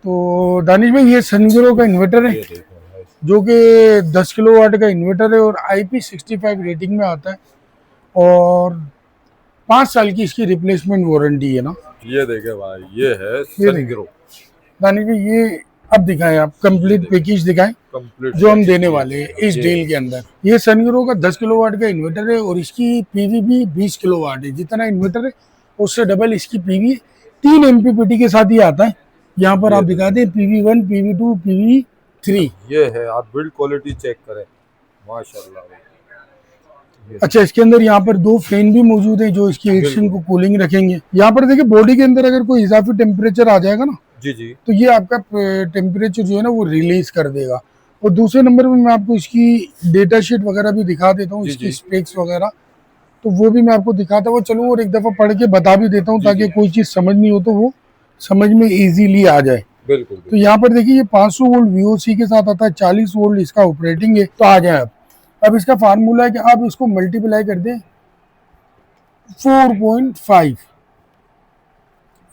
तो दानिश भाई ये सनग्रो का इन्वर्टर है ये देखो भाई। जो कि 10 किलो वाट का इन्वर्टर है और IP65 रेटिंग में आता है और 5 साल की इसकी रिप्लेसमेंट वारंटी है ना। ये देखे भाई, ये है ये देखिए सनग्रो। दानिश भाई ये अब दिखाएं आप ये कंप्लीट देखे पैकेज दिखाएं कंप्लीट जो हम पैकेज, देने ये वाले हैं देखो इस ये। डील के अंदर। ये सनग्रो का 10 किलो वाट का इन्वर्टर है और इसकी पीवी भी 20 किलो वाट है। जितना इन्वर्टर है उससे डबल इसकी पीवी 3 MPPT के साथ ही आता है। यहाँ पर ये आप देखे दिखाते हैं PV1 PV2 PV3। ये है, आप बिल्ड क्वालिटी चेक करें, माशाल्लाह भाई। ये अच्छा इसके अंदर यहाँ पर 2 फैन भी मौजूद हैं जो इसकी हीटिंग बिल्कुल। को कूलिंग रखेंगे। यहाँ पर देखिए बॉडी के अंदर अगर कोई इजाफी टेम्परेचर आ जाएगा ना जी जी। तो ये आपका टेम्परेचर जो है ना वो रिलीज कर देगा। और दूसरे नंबर पे मैं आपको इसकी डेटा शीट वगैरह भी दिखा देता हूँ, जी इसकी जी। स्पेक्स वगैरह तो वो भी मैं आपको दिखाता हुआ चलूँ और एक दफ़ा पढ़ के बता भी देता हूँ जी ताकि जी। कोई चीज़ समझ नहीं हो तो वो समझ में इजीली आ जाए। बिल्कुल तो बिल्कुल। यहाँ पर देखिए ये 500 वोल्ट VOC के साथ आता है, 40 वोल्ट इसका ऑपरेटिंग है। तो आ जाए अब इसका फार्मूला है कि आप इसको मल्टीप्लाई कर दें 4.5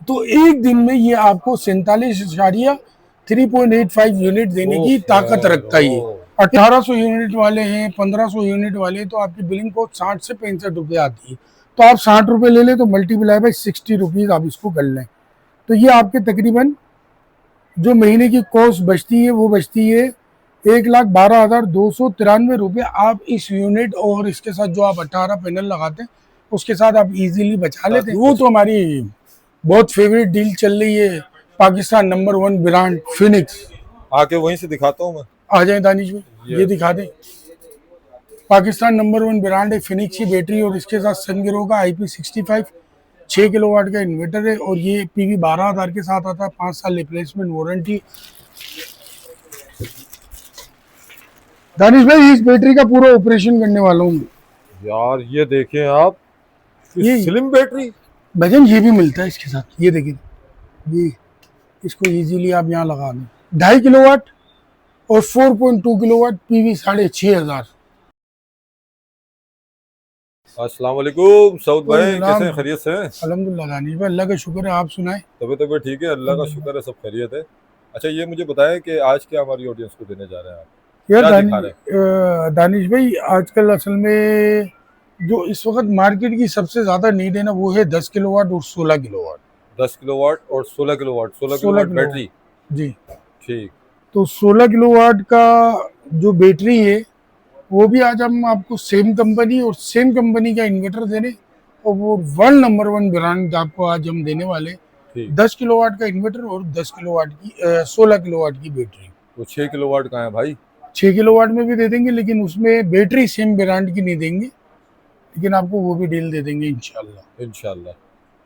तो एक दिन में ये आपको 47.385 यूनिट देने की ताकत रखता है। ये 1800 यूनिट वाले हैं, 1500 यूनिट वाले हैं, तो आपकी बिलिंग कॉस्ट 60 से 65 रुपये आती है। तो आप 60 रुपये ले लें तो मल्टीप्लाई बाई 60 रुपीज़ आप इसको कर लें तो ये आपके तकरीबन जो महीने की कॉस्ट बचती है वो बचती है 1,12,293 रुपये। आप इस यूनिट और इसके साथ जो आप 18 पैनल लगाते हैं उसके साथ आप इजीली बचा लेते हैं। वो तो हमारी बहुत फेवरेट डील चल रही है, पाकिस्तान नंबर 1 ब्रांड फिनिक्स। आके वहीं से दिखाता हूँ मैं। आ जाए दानिश भाई ये दिखा दें। पाकिस्तान नंबर 1 ब्रांड है फिनिक्स की बैटरी और इसके साथ सनगिरो का IP65 6 किलो वाट का इन्वर्टर है और ये PV 12,000 के साथ आता है, 5 साल रिप्लेसमेंट वारंटी। दानिश भाई इस बैटरी का पूरा ऑपरेशन करने वाला हूँ यार ये देखें आप, ये स्लिम बैटरी। वजन ये भी मिलता है इसके साथ। ये देखिए ये इसको इजीली आप यहाँ लगा दें 2.5 किलो वाट और 4.2 किलो वाट PV 6,500। अस्सलाम वालेकुम सऊद भाई, कैसे हैं? अल्हम्दुलिल्लाह खैरियत से हैं? दानिश भाई अल्लाह का शुक्र है, आप सुनाए। तबीयत ठीक है, अल्लाह का शुक्र है, सब खैरियत है। अच्छा ये मुझे बताएं कि आज क्या हमारी ऑडियंस को देने जा रहे हैं आप, यार क्या दिखा रहे हैं? दानिश भाई आजकल असल में जो इस वक्त मार्केट की सबसे ज्यादा नीड है ना वो है 10 किलो वाट और 16 किलो वाट। 10 किलोवाट और 16 किलोवाट, 16 16 किलोवाट किलो बैटरी। जी। ठीक। तो 16 किलो वाट का जो बैटरी है वो भी आज हम आपको सेम कंपनी और सेम कंपनी का इन्वर्टर दे रहे हैं और वो वर्ल्ड नंबर 1 ब्रांड आपको आज हम देने वाले। ठीक। 10 किलो वाट का इन्वर्टर और 10 किलो वाट की 16 किलो वाट की बैटरी। तो 6 किलोवाट कहाँ है भाई? 6 किलो वाट में भी दे देंगे लेकिन उसमें बैटरी सेम ब्रांड की नहीं देंगे, लेकिन आपको वो भी डील दे देंगे इंशाल्लाह। इंशाल्लाह।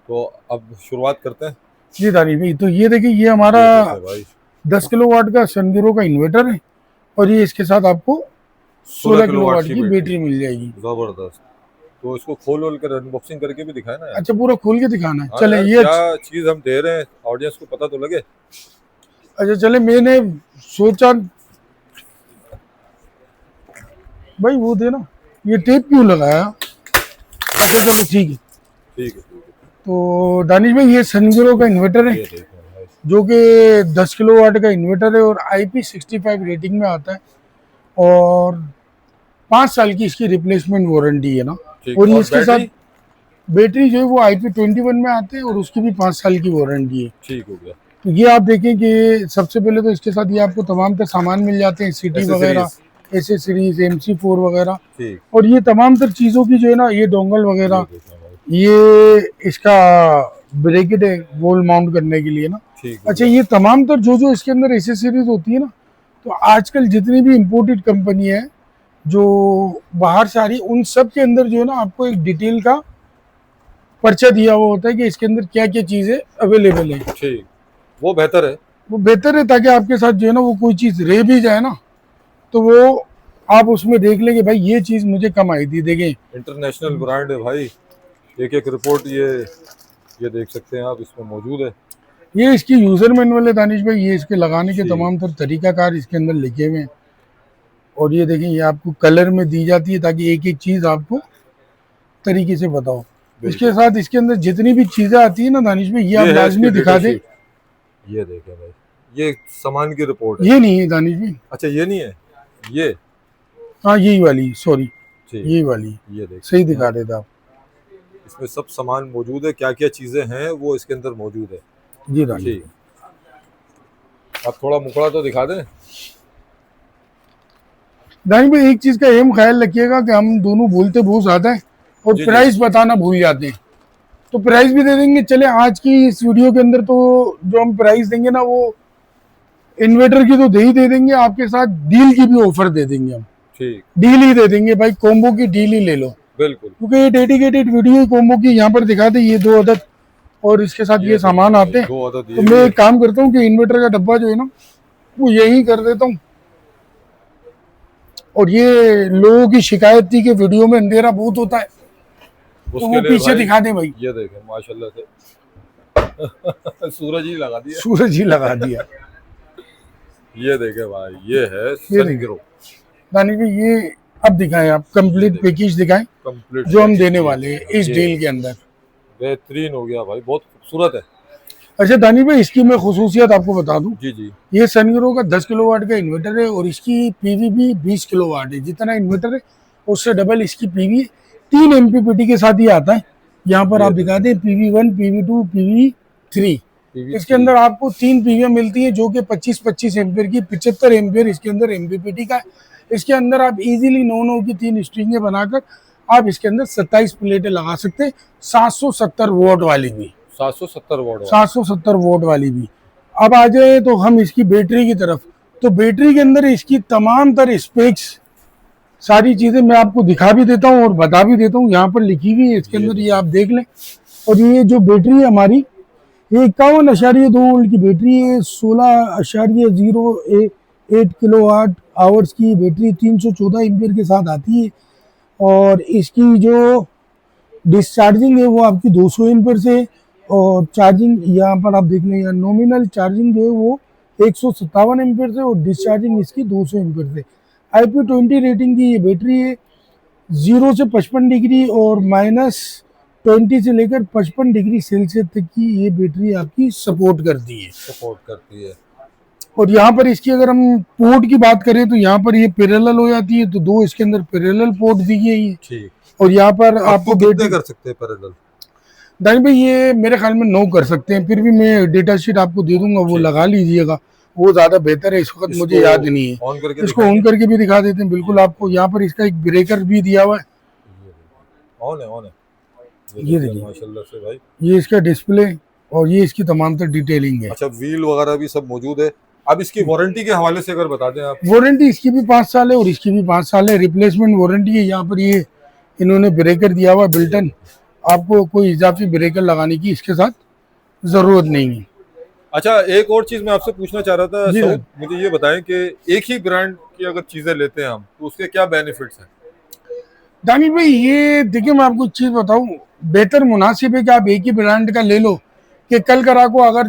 तो अब शुरुआत करते हैं। जी दानिश भाई तो ये देखिए ये हमारा ये देखो भाई 10 किलो वाट का सनगिरो का इन्वर्टर है और ये इसके साथ आपको 16 किलो वाट की बैटरी मिल जाएगी। जबरदस्त। तो इसको खोल वोल कर अनबॉक्सिंग करके भी दिखाए ना यार। अच्छा पूरा खोल के दिखाना है, हाँ चले यार, ये क्या चीज हम दे रहे हैं ऑडियंस को पता तो लगे। अच्छा चले मैंने सोचा भाई वो देना ये टेप क्यों लगाया। अच्छा चलो ठीक है। ठीक है। तो दानिश भाई ये सनगिरो का इन्वर्टर है ये देखो भाई। जो कि 10 किलो वाट का इन्वर्टर है और IP65 रेटिंग में आता है और 5 साल की इसकी रिप्लेसमेंट वारंटी है ना। ठीक। और ये और इसके साथ बैटरी? बैटरी जो है वो IP21 में आते हैं और उसकी भी 5 साल की वारंटी है। ठीक हो गया। तो ये आप देखें कि सबसे पहले तो इसके साथ ये आपको तमाम तर सामान मिल जाते हैं, सीटी वगैरह, एसेसरीज, MC4 वगैरह। ठीक। और ये तमाम तर चीज़ों की जो है ना ये डोंगल ये वगैरह, देखो भाई। ये इसका ब्रेकेट है वॉल माउंट करने के लिए ना। ठीक हो अच्छा गया। ये तमाम तर जो जो इसके अंदर एसेसरीज होती है ना, तो आजकल जितनी भी इम्पोर्टेड कंपनी है जो बाहर से आ रही है उन सब के अंदर जो है ना आपको एक डिटेल का पर्चा दिया हुआ होता है कि इसके अंदर क्या क्या चीज़ें अवेलेबल है। ठीक, वो बेहतर है। वो बेहतर है ताकि आपके साथ जो है ना वो कोई चीज़ रह भी जाए ना तो वो आप उसमें देख लेंगे भाई ये चीज़ मुझे कम आई थी। देखें इंटरनेशनल ब्रांड है भाई, एक एक रिपोर्ट ये देख सकते हैं आप, इसमें मौजूद है। ये इसकी यूज़र मैनुअल है दानिश भाई, ये इसके लगाने के ठीक। तमाम तर तरीकाकार इसके अंदर लिखे हुए हैं। और ये देखें ये आपको कलर में दी जाती है ताकि एक एक चीज़ आपको तरीके से बताओ। इसके साथ इसके अंदर जितनी भी चीज़ें आती है ना दानिश भाई ये आप है इसकी लाजमी दिखा डेटा दें। शीट। ये देखें भाई, ये सामान की रिपोर्ट है। ये नहीं है दानिश जी। अच्छा ये नहीं है, ये हाँ यही वाली, सॉरी ठीक, यही वाली, ये देख सही दिखा रहे थे आप। इसमें सब सामान मौजूद है, क्या क्या चीजें हैं वो इसके अंदर मौजूद है। जी दानिश ठीक, आप थोड़ा मुखड़ा तो दिखा दें। दानिश भाई एक चीज का एम ख्याल रखिएगा कि हम दोनों भूलते बहुत ज्यादा है और जी, जी। प्राइस बताना भूल जाते हैं, तो प्राइस भी दे देंगे। चले आज की इस वीडियो के अंदर तो जो हम प्राइस देंगे ना वो इन्वर्टर की तो दे ही दे देंगे, आपके साथ डील की भी ऑफर दे देंगे हम। ठीक, डील ही दे देंगे भाई, कॉम्बो की डील ही ले लो, बिल्कुल। क्योंकि ये डेडिकेटेड वीडियो कॉम्बो की यहाँ पर दिखाते ये 2 अदद और इसके साथ ये सामान आते हैं। 2 अदद तो ये मैं भी एक काम करता हूँ कि इन्वर्टर का डब्बा जो है ना वो यही कर देता हूँ। और ये लोगों की शिकायत थी कि वीडियो में अंधेरा बहुत होता है, तो उसके वो लिए पीछे भाई दिखा दे भाई। ये देखें माशाल्लाह से सूरज ही लगा दिया। सूरज ही लगा दिया। ये देखे भाई, ये है ये सनग्रो दानिश भाई ये अब दिखाएं आप कंप्लीट पैकेज दिखाएं कंप्लीट जो हम देने वाले हैं इस डील के अंदर। बेहतरीन हो गया भाई, बहुत खूबसूरत है। अच्छा दानिश भाई इसकी मैं खुसूसियत आपको बता दूं, जी जी, ये सनग्रो का 10 किलोवाट का इन्वर्टर है और इसकी पीवी भी 20 किलोवाट है। जितना इन्वर्टर है उससे डबल इसकी पीवी है। 3 एमपीपीटी के साथ ये आता है। यहाँ पर आप दिखा दें PV1, PV2, PV3। इसके अंदर आपको 3 पीवी मिलती है जो कि 25-25 एम्पियर की, 75 एम्पियर इसके अंदर एमपीपीटी का है। इसके अंदर आप इजीली 9 की 3 स्ट्रिंगें बनाकर आप इसके अंदर 27 प्लेटें लगा सकते हैं, 770 वोट वाली भी, 770 वॉट 770 वोट वाली भी। अब आ जाए तो हम इसकी बैटरी की तरफ, तो बैटरी के अंदर इसकी तमाम तर स्पेक्स सारी चीजें मैं आपको दिखा भी देता हूँ और बता भी देता हूँ, यहाँ पर लिखी हुई है इसके अंदर, ये आप देख लें। और ये जो बैटरी है हमारी, ये 51.2 वोल्ट की बैटरी है, 16.08 किलोवाट आवर्स की बैटरी 314 एम्पियर के साथ आती है। और इसकी जो डिस्चार्जिंग है वो आपकी 200 एम्पियर से, और चार्जिंग यहाँ पर आप देख लें, यहाँ नॉमिनल चार्जिंग जो है वो 157 एम्पियर से और डिस्चार्जिंग इसकी 200 एम्पियर से। IP20 रेटिंग की ये बैटरी है। 0 से 55 डिग्री और -20 से लेकर 55 डिग्री सेल्सियस तक की ये बैटरी आपकी सपोर्ट करती है। और यहाँ पर इसकी अगर हम पोर्ट की बात करें तो यहाँ पर ये पैरेलल हो जाती है, तो 2 इसके अंदर पैरेलल पोर्ट दी गई है। ठीक, और यहाँ पर आपको कितने कर सकते हैं पैरेलल? दानिश भाई ये मेरे ख्याल में 9 कर सकते हैं, फिर भी मैं डेटा शीट आपको दे दूंगा, वो लगा लीजिएगा, वो ज्यादा बेहतर है। इस वक्त मुझे याद नहीं है, इसको ऑन करके भी दिखा देते हैं। बिल्कुल आपको यहाँ पर इसका एक ब्रेकर भी दिया हुआ है, ऑन है। ये देखिए माशाल्लाह से भाई, ये इसका डिस्प्ले और ये इसकी तमाम तर डिटेलिंग है। अच्छा व्हील वगैरह भी सब मौजूद है। अब इसकी वारंटी के हवाले से अगर बता दें आप। वारंटी इसकी भी 5 साल है और इसकी भी 5 साल है, रिप्लेसमेंट वारंटी है। यहाँ पर ये इन्होंने ब्रेकर दिया हुआ बिल्टन, आपको कोई इजाफी ब्रेकर लगाने की इसके साथ जरूरत नहीं है। अच्छा एक और चीज मैं आपसे पूछना चाह रहा था सऊद, मुझे ये बताएं कि एक ही ब्रांड की अगर चीजें लेते हैं हम तो उसके क्या बेनिफिट्स हैं? दानिश भाई ये देखिए मैं आपको एक चीज बताऊं, बेहतर मुनासिब है कि आप एक ही ब्रांड का ले लो, कि कल करा को अगर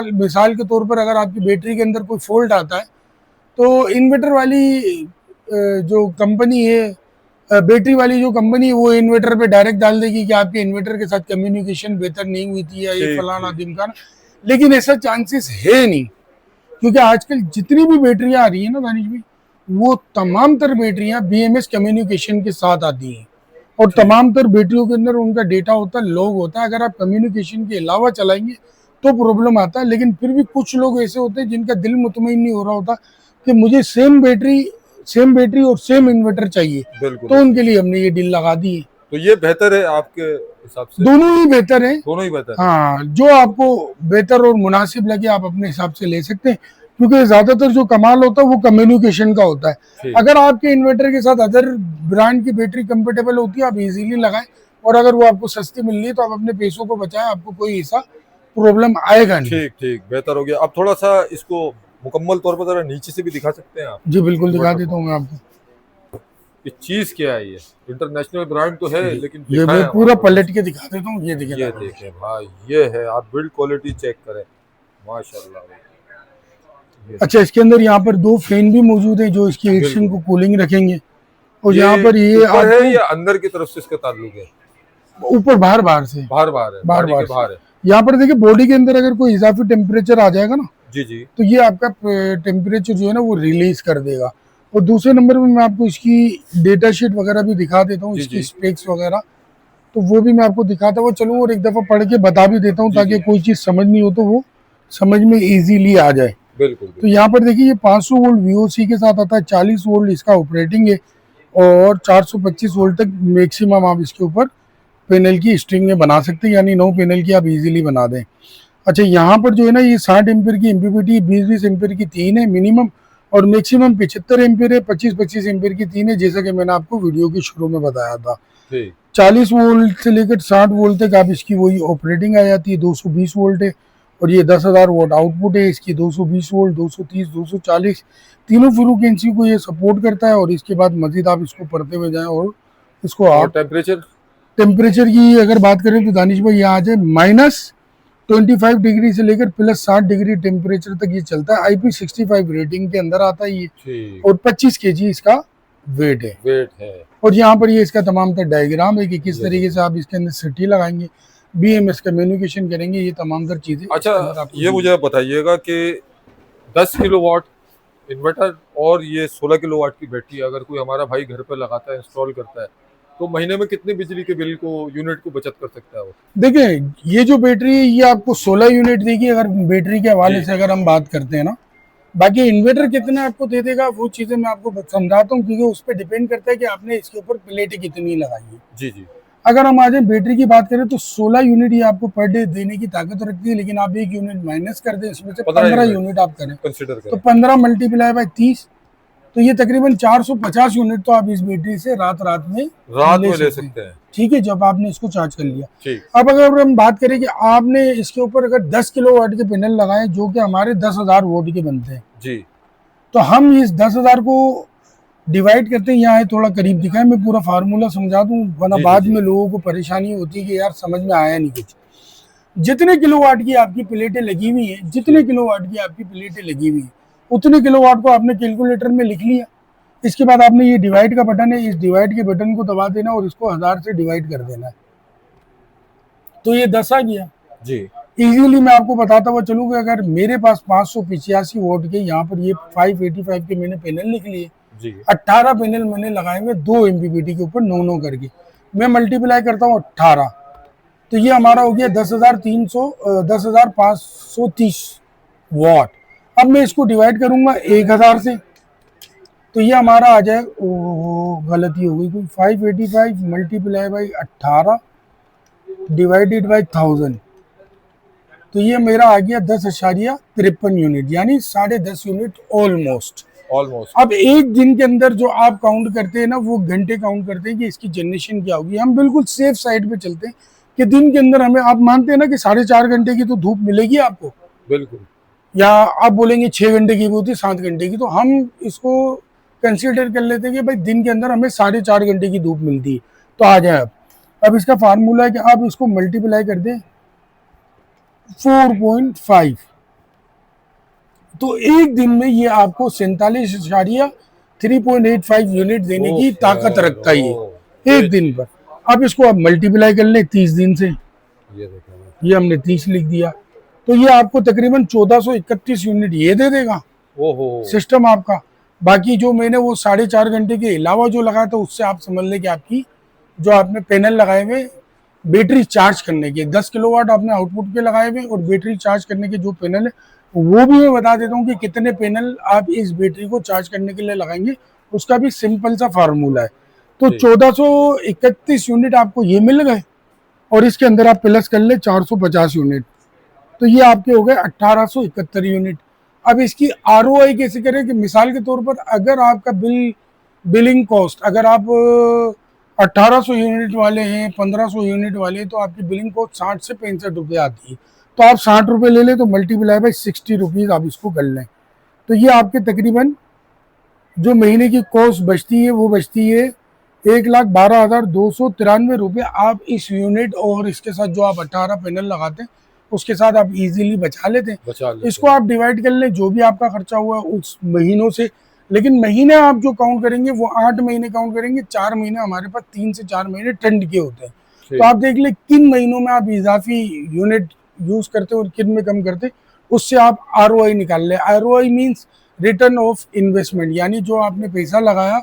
मिसाल के तौर पर अगर आपकी बैटरी के अंदर कोई फॉल्ट आता है तो इन्वर्टर वाली जो कंपनी है, बैटरी वाली जो कंपनी है वो इन्वर्टर पे डायरेक्ट डाल देगी कि आपके इन्वर्टर के साथ कम्युनिकेशन बेहतर नहीं हुई थी या ये फलाना ढिमकाना। लेकिन ऐसा चांसेस है नहीं, क्योंकि आजकल जितनी भी बैटरियां आ रही है ना दानिश भाई, वो तमाम तर बैटरियां BMS कम्युनिकेशन के साथ आती हैं और तमाम तर बैटरियों के अंदर उनका डेटा होता है, लॉग होता है। अगर आप कम्युनिकेशन के अलावा चलाएंगे तो प्रॉब्लम आता है, लेकिन फिर भी कुछ लोग ऐसे होते हैं जिनका दिल मुतमईन नहीं हो रहा होता कि मुझे सेम बैटरी और सेम इन्वर्टर चाहिए, तो उनके लिए हमने ये डील लगा दी है। तो ये बेहतर है आपके हिसाब से? दोनों ही बेहतर है, दोनों ही बेहतर। हाँ जो आपको बेहतर और मुनासिब लगे आप अपने हिसाब से ले सकते हैं, क्योंकि ज्यादातर जो कमाल होता है वो कम्युनिकेशन का होता है। अगर आपके इन्वर्टर के साथ अदर ब्रांड की बैटरी कंपेटेबल होती है आप इजीली लगाएं, और अगर वो आपको सस्ती मिल रही है तो आप अपने पैसों को बचाएं, आपको कोई ऐसा प्रॉब्लम आएगा नहीं। ठीक ठीक, बेहतर हो गया। अब थोड़ा सा इसको मुकम्मल तौर पर जरा नीचे से भी दिखा सकते हैं आप? जी बिल्कुल दिखा देता हूँ मैं आपको। ये चीज क्या है? ये इंटरनेशनल ब्रांड तो है लेकिन ये मैं पूरा पलट के दिखा देता हूँ। ये देखिए, ये देखें भाई, ये है, आप बिल्ड क्वालिटी चेक करें माशाल्लाह। अच्छा इसके अंदर यहाँ पर 2 फैन भी मौजूद है जो इसकी हीटिंग को कूलिंग रखेंगे। और यहाँ पर ये है या अंदर की तरफ से इसका ताल्लुक है? ऊपर बाहर से बाहर है। यहाँ पर देखिए बॉडी के अंदर अगर कोई इजाफी टेम्परेचर आ जाएगा ना जी जी तो ये आपका टेम्परेचर जो है ना वो रिलीज कर देगा। और दूसरे नंबर पे मैं आपको इसकी डेटा शीट वगैरह भी दिखा देता हूँ, जी इसकी जी स्पेक्स वगैरह, तो वो भी मैं आपको दिखाता हुआ चलूँ और एक दफ़ा पढ़ के बता भी देता हूँ, जी ताकि जी कोई चीज़ समझ नहीं हो तो वो समझ में इजीली आ जाए। बिल्कुल तो बिल्कुल। यहाँ पर देखिए ये 500 वोल्ट वीओसी के साथ आता है, 40 वोल्ट इसका ऑपरेटिंग है और 425 वोल्ट तक मैक्सिमम आप इसके ऊपर पैनल की स्ट्रिंग में बना सकते हैं, यानी 9 पैनल की आप इजीली बना दें। अच्छा, यहाँ पर जो है ना ये 60 एम्पीयर की एमपीपीटी, 20-20 एम्पीयर की 3 है मिनिमम, और मैक्सिमम 75 एम्पीयर है, 25-25 एम्पीयर की 3 है, जैसा कि मैंने आपको वीडियो के शुरू में बताया था। ठीक 40 वोल्ट से लेकर 60 वोल्ट तक आप इसकी वही ऑपरेटिंग आ जाती है, 220 वोल्ट है, और ये 10,000 वोल्ट आउटपुट है इसकी, 220 वोल्ट, 230, 240 तीनों फ्रीक्वेंसी को ये सपोर्ट करता है। और इसके बाद मजीद आप इसको पढ़ते हुए जाएं और इसको और आप टेम्परेचर? टेम्परेचर की अगर बात करें तो दानिश भाई यहाँ आ जाए -25 डिग्री से लेकर +60 डिग्री टेम्परेचर तक ये चलता है। IP65 रेटिंग के अंदर आता है ये, ठीक। और 25 केजी इसका वेट है। वेट है। और यहाँ पर ये इसका तमाम तर डायग्राम है कि किस ये तरीके से आप इसके अंदर सिटी लगाएंगे, BMS कम्युनिकेशन करेंगे, ये तमाम तर चीजें अच्छा, इसके अंदर आपको ये मुझे आप बताइएगा कि 10 किलोवाट इन्वर्टर और ये 16 किलोवाट की बैटरी अगर कोई हमारा भाई घर पर लगाता है, इंस्टॉल करता है, तो महीने में कितनी बिजली के बिल को, यूनिट को बचत कर सकता है वो? देखिए ये जो बैटरी है ये आपको 16 यूनिट देगी, अगर बैटरी के हवाले जी से अगर हम बात करते हैं ना। बाकी इन्वर्टर कितना आपको दे देगा वो चीजें मैं आपको समझाता हूँ, क्योंकि उस पर डिपेंड करता है कि आपने इसके ऊपर प्लेटें कितनी लगाई है। जी जी अगर हम आज बैटरी की बात करें तो 16 यूनिट ये आपको पर डे देने की ताकत रखती है, लेकिन आप 1 यूनिट माइनस कर दें, इसमें से 15 15 यूनिट यूनिट आप करें कंसिडर तो करें। 15 मल्टीप्लाई बाय 30, तो ये तकरीबन 450 यूनिट तो आप इस बैटरी से रात रात में रात ले में ले सकते हैं। सकते हैं। ठीक है, जब आपने इसको चार्ज कर लिया। ठीक। अब अगर हम बात करें कि आपने इसके ऊपर अगर 10 किलो वाट के पैनल लगाए जो कि हमारे 10,000 वोट के बनते हैं, जी तो हम इस 10,000 को डिवाइड करते हैं। यहाँ थोड़ा करीब दिखाएं, मैं पूरा फार्मूला समझा दूं, वरना जी बाद जी में लोगों को परेशानी होती है कि यार समझ में आया नहीं कुछ। जितने किलोवाट की आपकी प्लेटें लगी हुई हैं, जितने किलोवाट की आपकी प्लेटें लगी हुई हैं, उतने किलोवाट को आपने कैलकुलेटर में लिख लिया। इसके बाद आपने ये डिवाइड का बटन है, इस डिवाइड के बटन को दबा देना और इसको 1000 से डिवाइड कर देना है, तो ये 10 आ गया। जी इजीली मैं आपको बताता हुआ चलूँ कि अगर मेरे पास 585 वोट के, यहाँ पर ये 585 के मैंने पैनल लिख लिए, जी 18 पैनल मैंने लगाए हुए 2 एमपीपीटी के ऊपर 9-9 करके, मैं मल्टीप्लाई करता हूँ 18, तो ये हमारा हो गया 10,530 वॉट। अब मैं इसको डिवाइड करूंगा 1000 से, तो ये हमारा आ जाए, गलती हो गई कोई, 585 मल्टीप्लाई बाई 18 डिवाइडेड बाई 1000, तो ये मेरा आ गया 10.53 यूनिट, यानी 10.5 यूनिट ऑलमोस्ट। ऑलमोस्ट। अब एक दिन के अंदर जो आप काउंट करते हैं ना, वो घंटे काउंट करते हैं कि इसकी जनरेशन क्या होगी। हम बिल्कुल सेफ साइड पे चलते हैं कि दिन के अंदर हमें, आप मानते हैं ना कि 4.5 घंटे की तो धूप मिलेगी आपको, बिल्कुल। या आप बोलेंगे 6 घंटे की होती, 7 घंटे की, तो हम इसको कंसिडर कर लेते हैं कि भाई दिन के अंदर हमें 4.5 घंटे की धूप मिलती है। तो आ जाए अब इसका फार्मूला है कि आप इसको मल्टीप्लाई कर दें 4.5, तो एक दिन में ये आपको 47.385 यूनिट देने की ताकत रखता है ये एक दिन पर। अब इसको आप मल्टीप्लाई कर लें 30 दिन से, ये हमने 30 लिख दिया, तो ये आपको तकरीबन 1431 यूनिट ये दे देगा सिस्टम आपका। बाकी जो मैंने वो 4.5 घंटे के अलावा जो लगाया था, उससे आप समझ लें कि आपकी जो आपने पैनल लगाए हुए बैटरी चार्ज करने के 10 किलोवाट आपने आउटपुट के लगाए हुए, और बैटरी चार्ज करने के जो पैनल है वो भी मैं बता देता हूँ कि कितने पैनल आप इस बैटरी को चार्ज करने के लिए लगाएंगे, उसका भी सिंपल सा फार्मूला है। तो 1431 यूनिट आपको ये मिल गए, और इसके अंदर आप प्लस कर ले 450 यूनिट, तो ये आपके हो गए 1871 यूनिट। अब इसकी ROI कैसे करें कि मिसाल के तौर पर अगर आपका बिलिंग कॉस्ट, अगर आप 1800 यूनिट वाले हैं, 1500 यूनिट वाले, तो आपकी बिलिंग कॉस्ट 60 से 65 रुपये आती है। तो आप 60 रुपये ले लें तो मल्टीप्लाई बाई 60 रुपीज़ आप इसको कर लें, तो ये आपके तकरीबन जो महीने की कॉस्ट बचती है वो बचती है 1,12,293 रुपये। आप इस यूनिट और इसके साथ जो आप 18 पैनल लगाते हैं उसके साथ आप इजीली बचा लेते हैं। इसको आप डिवाइड कर लें जो भी आपका खर्चा हुआ है उस महीनों से, लेकिन महीने आप जो काउंट करेंगे वो 8 महीने काउंट करेंगे। 4 महीने हमारे पास 3 से 4 महीने ठंड के होते हैं, तो आप देख ले किन महीनों में आप इजाफी यूनिट यूज करते और किन में कम करते। उससे आप ROI निकाल ले। ROI means return of investment, यानी जो आपने पैसा लगाया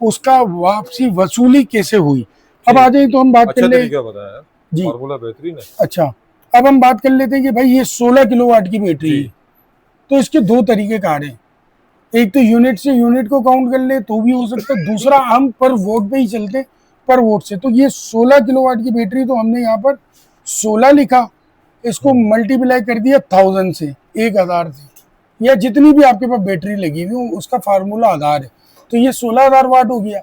उसका वापसी वसूली कैसे हुई। अब आ जाए तो हम बात कर अच्छा ले। तरीका बताया यार, जी फार्मूला बेहतरीन है। अच्छा, अब हम बात कर लेते हैं कि भाई ये 16 किलोवाट की बैटरी जी है, तो इसके दो तरीके कार हैं। एक तो यूनिट से यूनिट को काउंट कर ले तो भी हो सकता है, दूसरा हम पर वोट पे ही चलते, पर वोट से। तो ये 16 किलोवाट की बैटरी, तो हमने यहाँ पर 16 लिखा, इसको मल्टीप्लाई कर दिया 1000 से, 1000 से, या जितनी भी आपके पास बैटरी लगी हुई हो उसका फार्मूला आधार है, तो ये 16,000 वाट हो गया।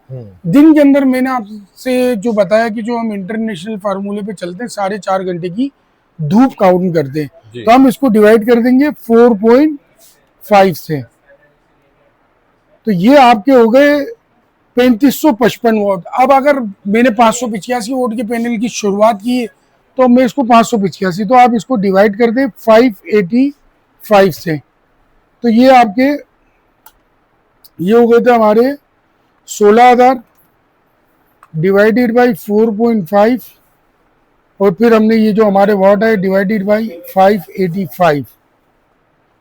दिन के अंदर मैंने आपसे जो बताया कि जो हम इंटरनेशनल फार्मूले पे चलते हैं 4.5 घंटे की धूप काउंट करते हैं, जी। तो हम इसको डिवाइड कर देंगे 4.5 से, तो ये आपके हो गए 3555 वोट। अब अगर मैंने 585 वोट के पैनल की शुरुआत की है तो मैं इसको 585, तो आप इसको डिवाइड कर दें 585 से, तो ये आपके ये हो गए थे हमारे 16,000 डिवाइडेड बाई 4.5, और फिर हमने ये जो हमारे वॉट है डिवाइडेड बाई 585,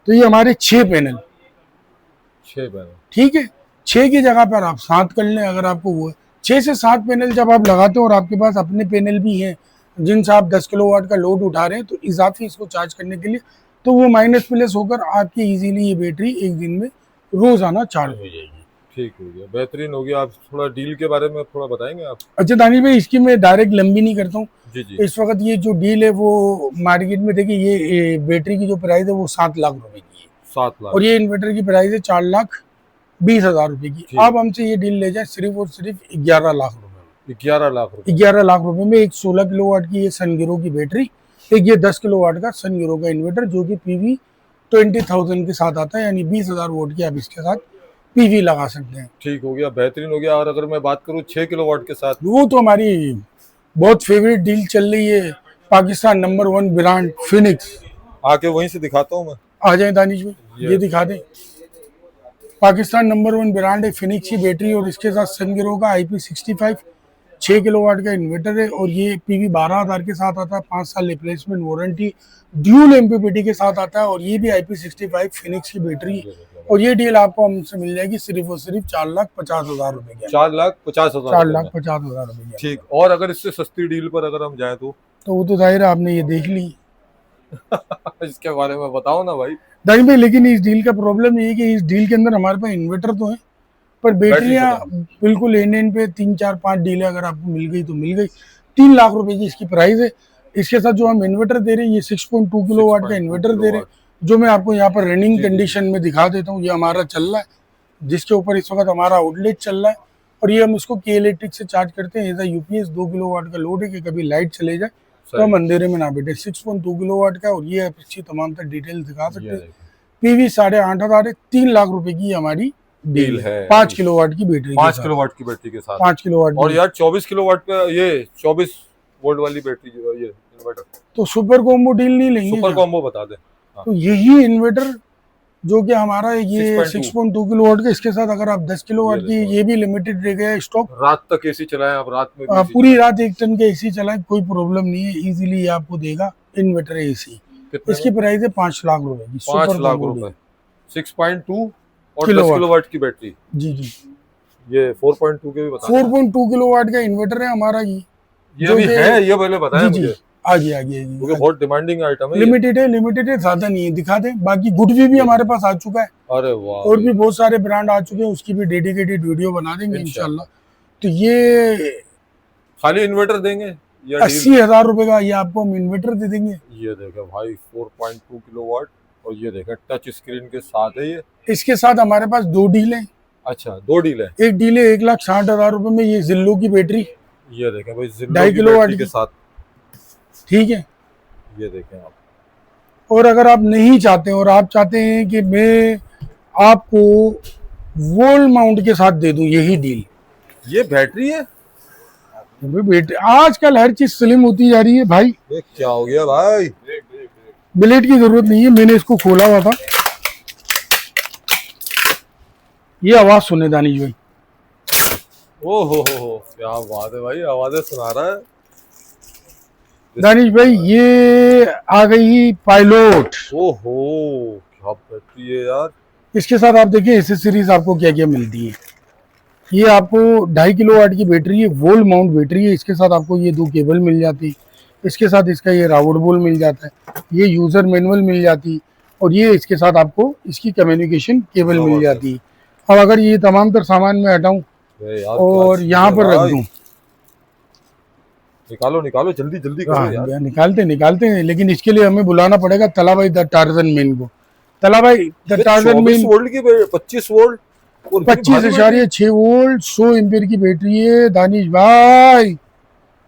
तो ये हमारे 6 पैनल। 6 पैनल, ठीक है, 6 की जगह पर आप 7 कर लें अगर आपको वो है। 6 से 7 पैनल जब आप लगाते हो और आपके पास अपने पैनल भी हैं जिनसे आप 10 किलोवाट का लोड उठा रहे हैं, तो इजाफी इसको चार्ज करने के लिए, तो वो माइनस प्लस होकर आपकी इजीली ये बैटरी एक दिन में रोजाना चार्ज हो जाएगी। ठीक हो गया, बेहतरीन हो गया। आप थोड़ा डील के बारे में थोड़ा बताएंगे आप? अच्छा दानिश भाई, इसकी मैं डायरेक्ट लंबी नहीं करता हूँ। जी जी। इस वक्त ये जो डील है वो मार्केट में देखिए, ये बैटरी की जो प्राइस है वो 7 लाख रुपए की है, 7 लाख, और ये इन्वर्टर की प्राइस है 4,20,000 रुपए की। ठीक। अब हमसे ये डील ले जाए सिर्फ और सिर्फ 11 लाख रुपए, 11 लाख रुपए, 11 लाख रुपए में एक 16 किलोवाट की ये सनगिरो की बैटरी, एक ये 10 किलोवाट का सनगिरो का इन्वर्टर जो कि PV 20,000 के साथ आता है, यानी 20,000 वोल्ट की आप इसके साथ PV लगा सकते हैं। ठीक हो गया, बेहतरीन हो गया। और अगर मैं बात करूं 6 किलोवाट के साथ, वो तो हमारी बहुत फेवरेट डील चल रही है, पाकिस्तान नंबर 1 ब्रांड फिनिक्स। आके वहीं से दिखाता हूं मैं। आ जाए दानिश भाई, ये दिखा दें। पाकिस्तान नंबर 1 ब्रांड है फिनिक्स की बैटरी, और इसके साथ सनगिरो का IP65 6 किलोवाट का इन्वर्टर है, और ये PV 12,000 के साथ आता है, 5 साल रिप्लेसमेंट वारंटी, ड्यूल MPPT के साथ आता है, और ये भी IP65 फिनिक्स की बैटरी है। और ये डील आपको हमसे मिल जाएगी सिर्फ और सिर्फ 4,50,000 रुपए की, 4,50,000, 4,50,000 रुपए की। ठीक। और अगर इससे सस्ती डील पर अगर हम जाएं तो वो तो जाहिर है आपने ये देख ली। इसके बारे में बताओ ना भाई। दानिश भाई, लेकिन इस डील का प्रॉब्लम ये है कि इस डील के अंदर हमारे पास इन्वर्टर तो है, पर बैटरियां बिल्कुल एन पे 3 4 5 डीलें अगर आपको मिल गई तो मिल गई। 3 लाख रुपए की इसकी प्राइस है। इसके साथ जो हम इन्वर्टर दे रहे हैं ये 6.2 किलोवाट का इन्वर्टर दे रहे हैं, जो मैं आपको यहाँ पर रनिंग कंडीशन में दिखा देता हूँ। ये हमारा चल रहा है, जिसके ऊपर इस वक्त हमारा आउटलेट चल रहा है, और ये हम इसको के इलेक्ट्रिक से चार्ज करते हैं। एज UPS 2 किलोवाट का लोड है कि कभी लाइट चले जाए तो हम अंधेरे में ना बैठे। 6.2 किलोवाट का, और ये अच्छी तमाम तर डिटेल दिखा सकते हैं। PV 8,500 है। 3 लाख रुपए की हमारी डील है 5 किलोवाट की बैटरी, 5 किलोवाट की बैटरी के साथ, 5 किलोवाट। और यार 24 किलोवाट का, ये 24 वोल्ट वाली बैटरी जो है ये इन्वर्टर, तो सुपर कॉम्बो डील नहीं लेंगे? सुपर कॉम्बो बता दे। तो यही इन्वर्टर जो कि हमारा ये 6.2 किलोवाट का, इसके साथ अगर आप 10 किलोवाट की, ये भी लिमिटेड रह गया स्टॉक। रात तक एसी चलाएं आप, रात में पूरी रात 1 टन के एसी चलाएं, कोई प्रॉब्लम नहीं है, इजीली आपको देगा इन्वर्टर एसी। इसकी प्राइस है 5 लाख रुपए की, 5 लाख रुपए, 6.2 और 10 किलोवाट की बैटरी। जी जी, ये 4.2 के भी बता, 4.2 किलोवाट का इन्वर्टर है हमारा। ये भी है, ये पहले बताया मुझे। आगे क्योंकि बहुत डिमांडिंग आइटम है। लिमिटेड है, ज्यादा नहीं है, दिखा दें। बाकी गुडवी भी हमारे पास आ चुका है। अरे वाह, और भी बहुत सारे ब्रांड आ चुके हैं, उसकी भी डेडिकेटेड वीडियो बना देंगे इंशाल्लाह। तो ये खाली इन्वर्टर देंगे 80,000 रुपए का, ये आपको हम इन्वर्टर दे देंगे। ये देखें भाई 4.2 किलोवाट, और ये देखें टच स्क्रीन के साथ है ये। इसके साथ हमारे पास 2 डील है। अच्छा, 2 डील है। एक डील है 1,60,000 रुपए में, ये जिल्लो की बैटरी, ये देखें भाई, 2.5 किलोवाट के साथ, ठीक है। ये देखें आप। और अगर आप नहीं चाहते, और आप चाहते हैं कि मैं आपको वॉल माउंट के साथ दे दूं यही डील, ये बैटरी है बेटे, आजकल हर चीज स्लिम होती जा रही है भाई। ये क्या हो गया भाई? ब्लेड की जरूरत नहीं है, मैंने इसको खोला हुआ था। ये आवाज सुने दानिश भाई, ओ हो, क्या बात है भाई, आवाजें सुना रहा है। दानिश भाई ये आ गई पायलट। ओहो क्या बैटरी है यार। इसके साथ आप देखिए एसेसरीज आपको क्या क्या मिलती है। ये आपको 2.5 किलोवाट की बैटरी है, वॉल माउंट बैटरी है। इसके साथ आपको ये 2 केबल मिल जाती है। इसके साथ इसका ये राउट बोल मिल जाता है, ये यूजर मैनुअल मिल जाती है, और ये इसके साथ आपको इसकी कम्युनिकेशन केबल मिल जाती है। अब अगर ये तमाम तर सामान मैं हटाऊं अरे यार, और क्या यहाँ पर चीज़ है रख भाई। दूं, निकालो निकालो जल्दी जल्दी करो यार। हाँ निकालते हैं, लेकिन इसके लिए हमें बुलाना पड़ेगा तला भाई द टार्जन मैन को। तला भाई द टार्जन 24 मैन वोल्ट की 25 वोल्ट और इतनी भारी बैटरी। 25.6 वोल्ट 100 एम्पियर की बैटरी है दानिश भाई।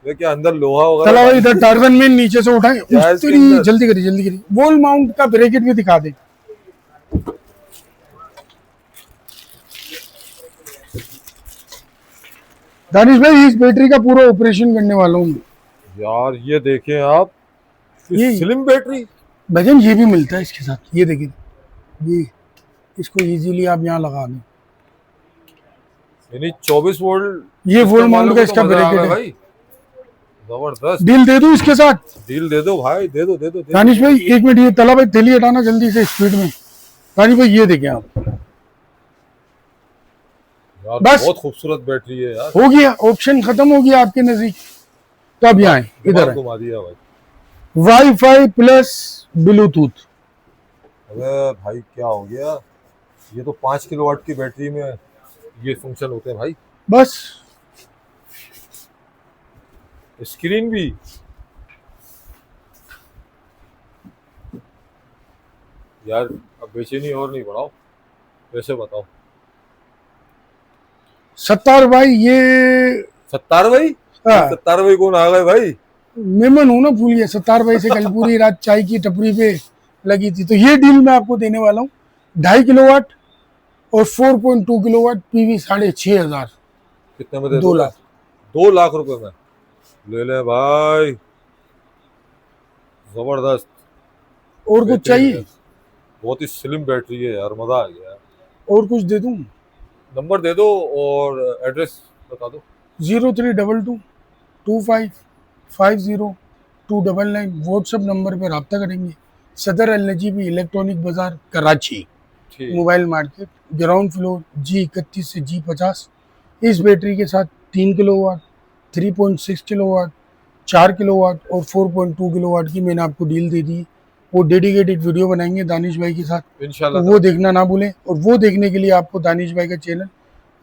ये क्या अंदर लोहा वगैरह चला भाई डाल- इधर टार्जन में नीचे से उठाए, क्या है इसके उस्तरी, अंदर? जल्दी करिए। वॉल माउंट का ब्रैकेट भी दिखा दे। दानिश भाई इस बैटरी का पूरा ऑपरेशन करने वाला हूँ। यार ये देखें आप, ये स्लिम बैटरी। भजन ये भी मिलता है इसके साथ, ये देखिए, ये इसको इजीली आप यहाँ लगा दें। यानी 24 वोल्ट। ये वॉल माउंट का तो इसका मजा आ ब्रैकेट गया है। भाई, जबरदस्त। डील दे दूं इसके साथ? डील दे दो भाई, दे दो दे दो, दे दानिश भाई 1 मिनट, ये तला भाई थैली हटाना जल्दी से स्पीड में। दानिश भाई ये देखें आप, दो। यार बस। बहुत खूबसूरत बैटरी है यार। हो गया, ऑप्शन खत्म हो गया आपके नजदीक। तो अब यहाँ आए, इधर दिमाग है घुमा दिया भाई। Wifi plus Bluetooth. अरे भाई क्या हो गया, ये तो 5 किलोवाट की बैटरी में ये फंक्शन होते हैं भाई। बस स्क्रीन भी। यार अब बेचैनी और नहीं बढ़ाओ, वैसे बताओ। सत्तार भाई ये 70 भाई, हाँ, 70 भाई कौन आ गए भाई। मेमन हूं ना, भूल गया। 70 भाई से कल पूरी रात चाय की टपरी पे लगी थी। तो ये डील मैं आपको देने वाला हूँ 2.5 किलोवाट और 4.2 किलोवाट पीवी 6,500। कितने में दे 2 लाख। 2 लाख रुपए में ले ले भाई, जबरदस्त। और कुछ चाहिए? बहुत ही स्लिम बैटरी है यार, मजा आ गया। और कुछ दे दूं? नंबर दे दो और एड्रेस बता दो। 0322250299 व्हाट्सएप नंबर पर रब्ता करेंगे। सदर अल-नजीबी इलेक्ट्रॉनिक बाजार कराची, ठीक। Mobile market, ground floor G31 से G50। इस बैटरी के साथ 3 किलोवाट, 3.6 किलोवाट, 4 किलोवाट और 4.2 किलोवाट की मैंने आपको डील दे दी। वो डेडिकेटेड वीडियो बनाएंगे दानिश भाई के साथ, तो इंशाल्लाह। वो देखना ना भूलें। और वो देखने के लिए आपको दानिश भाई का चैनल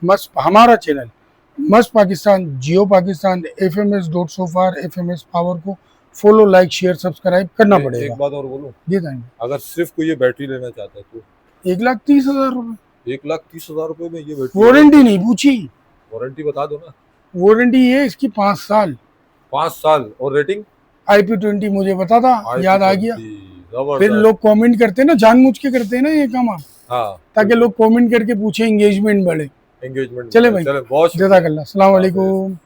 मस्त, हमारा चैनल मस्त पाकिस्तान, जियो पाकिस्तान, FMS.SOFAR, FMS पावर को फॉलो, लाइक, शेयर, सब्सक्राइब करना पड़ेगा। एक बात और बोलूं, ये देंगे अगर सिर्फ कोई ये बैटरी लेना चाहता है तो 1,30,000 रुपए। 1,30,000 रुपए में ये बैटरी। वारंटी नहीं पूछी, वारंटी बता दो ना। वारंटी है इसकी 5 साल। 5 साल और रेटिंग IP20 मुझे पता था, याद आ गया। फिर जबरदस्त। लोग कमेंट करते हैं ना, जानबूझ के करते हैं ना ये काम आप, हाँ, ताकि लोग कमेंट करके पूछे, एंगेजमेंट बढ़े। एंगेजमेंट। चले भाई, चले बहुत शुक्रिया। जज़ाकल्लाह, अस्सलाम वालेकुम।